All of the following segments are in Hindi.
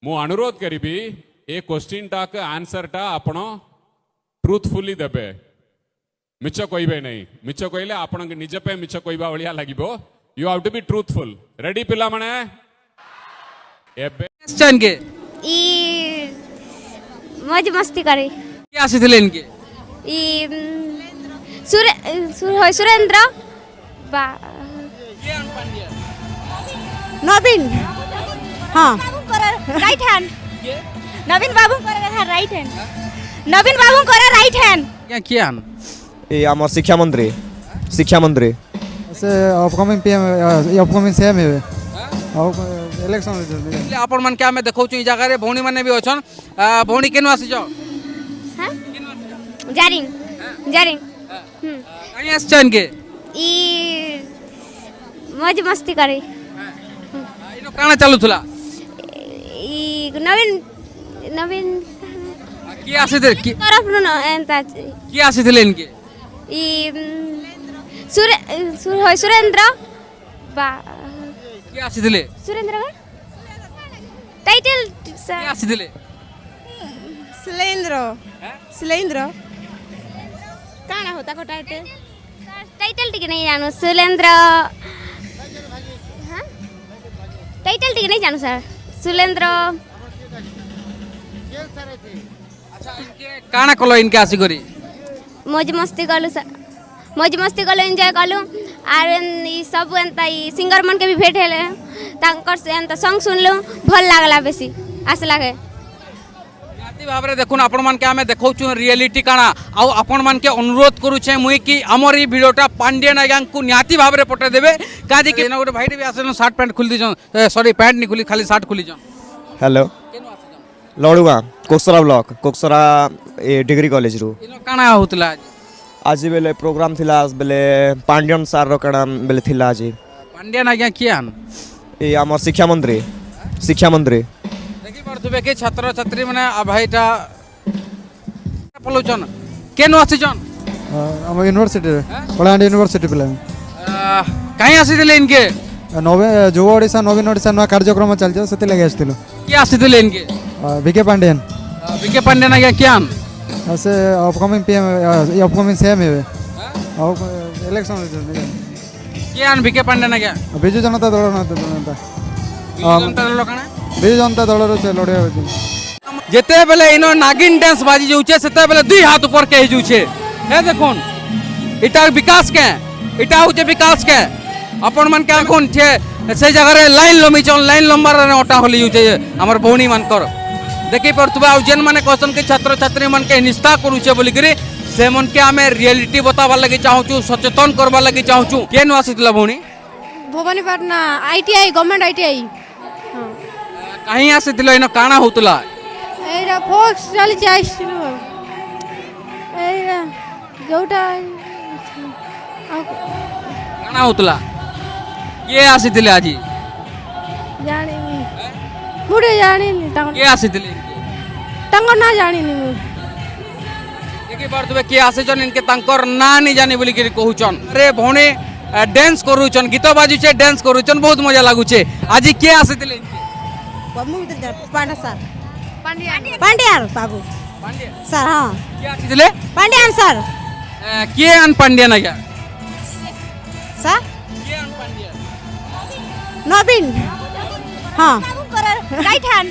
मु अनुरोध करी ए क्वेश्चन टाक आंसर टा आपण ट्रूथफुली देबे मिछ कहबे नहीं मिछ कहले आपण निज पे मिछ कहबा भलिया लागिबो you have to be truthful ready पिला माने एबे क्वेश्चन के ई मौज मस्ती करे के आसीथिले इनके ई सुरेंद्र नवीन हाँ राइट हैंड नवीन बाबू करे राइट हैंड नवीन बाबू करे राइट हैंड क्या किया ये आम शिक्षा मंत्री से अपकमिंग पीएम अपकमिंग सीएम है इलेक्शन आपण मन क्या मैं देखौ छु ई जगह रे भौणी माने भी अछन भौणी केनु आसी जाओ हां जारिंग जारिंग कहीं आछन के ई मौज मस्ती करे इनो काना चालू थला ई नवीन नवीन की आसीथे की तरफ न एंता की आसीथिले इनके ई सुरेंद्र की आसीथिले सुरेंद्र टाइटल की आसीथिले सुलेंद्र काना होता को टाइटल टाइटल टिके नहीं जानो सुलेंद्र हां टाइटल टिके नहीं जानो सर सुलेंद्र अच्छा इनके काना कलो इनके आसी करी मौज मस्ती कलु सर मौज मस्ती कलु एंजॉय कलु आर ई सब एंता ई सिंगर मन के भी भेट हेले तांकर से एंता सॉन्ग सुनलु भल लागला बेसी आस लागे निहाती भाबरे देखुन आपण मन के हमें देखौ छु रियलिटी काना आ आपण मन के अनुरोध करू छे मुई कि हमर ई वीडियोटा पांड्यन आज्ञा को निहाती भाबरे पठे देबे काजी के न गोटे भाई भी आसन शर्ट पैंट खुल दी सॉरी पैंट नहीं खुली खाली शर्ट खुली जन हेलो लड़ुआ कोकसरा ब्लॉक कोकसरा डिग्री कॉलेज रू इनो काना होतला आज बेले प्रोग्राम थिला बेले पांड्यन सर रो कणा बेले थिला आज पांड्यन आज्ञा कियान ये आम शिक्षा मंत्री देखि परथुबे के छात्र छात्री माने आ भाईटा पलोचन केनो आसी जन हम यूनिवर्सिटी कलाहांडी यूनिवर्सिटी पिला कहीं आसी दिले इनके नवे युवा ओडिशा नवीन ओडिशा न कार्यक्रम चलछ सेति लगे आस्तिलो की आसी दिले इनके बीके पांड्यन आज्ञा कियान से अपकमिंग पीएम अपकमिंग सीएम है इलेक्शन कियान बीके पांड्यन आज्ञा बिजु जनता दल बिजु जनता दल से लड़े जेते बेले इनो नागिन डांस बाजी जाउछे सेते बेले दुई हाथ ऊपर के जाउछे हे देखुन इटा विकास के इटा होचे विकास के अपन मन के कोन छे से जगह रे लाइन लमी चल लाइन लंबर रे ओटा होली जाउछे हमर भौणी मन कर देखि परतुबा जेन माने क्वेश्चन के छात्र छात्री मन के निष्ठा करूछे बोली करे से मन के हमें रियलिटी बतावा लगे चाहू छु सचेतन करबा लगे चाहू छु केन आसीतला भौणी भवानीपाटना आईटीआई गवर्नमेंट आईटीआई कहीं आसीतला इनो काना होतला एरा फोक्स चली जाइसिलो एरा जोटा काना होतला के आसीतले आजी जानी मुडे जानी के आसीतले तंग ना जानी मु देखि परतुबे के आसे जन इनके तंकर ना नहीं जानी बोली के कहूचन रे भौणी डांस करूचन गीत बाजू छे डांस करूचन बहुत मजा लागू छे आज के आसीतले पांड्या सर पांड्या बाबू पांड्या सर हां के आसीतले पांड्या सर के अन पांड्या ना क्या सर के अन पांड्या नवीन हाँ राइट हैंड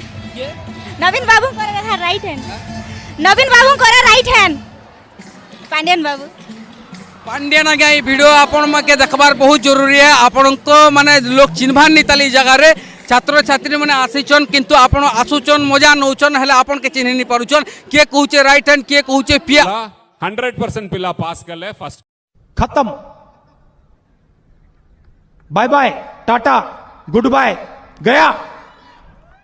नवीन बाबू करे राइट हैंड नवीन बाबू करे राइट हैंड पांड्यन बाबू पांड्यन आज्ञा ये वीडियो आपण के देखबार बहुत जरूरी है आपण को माने लोग चिन्हान नहीं ताली जगह रे छात्र छात्री माने आसीचन किंतु आपण आसुचन मजा नौचन हले आपण के चिन्ह नहीं पारुचन के कहूचे राइट हैंड के कहूचे पिया 100% पिला पास करले फर्स्ट खत्म bye bye tata good bye गया।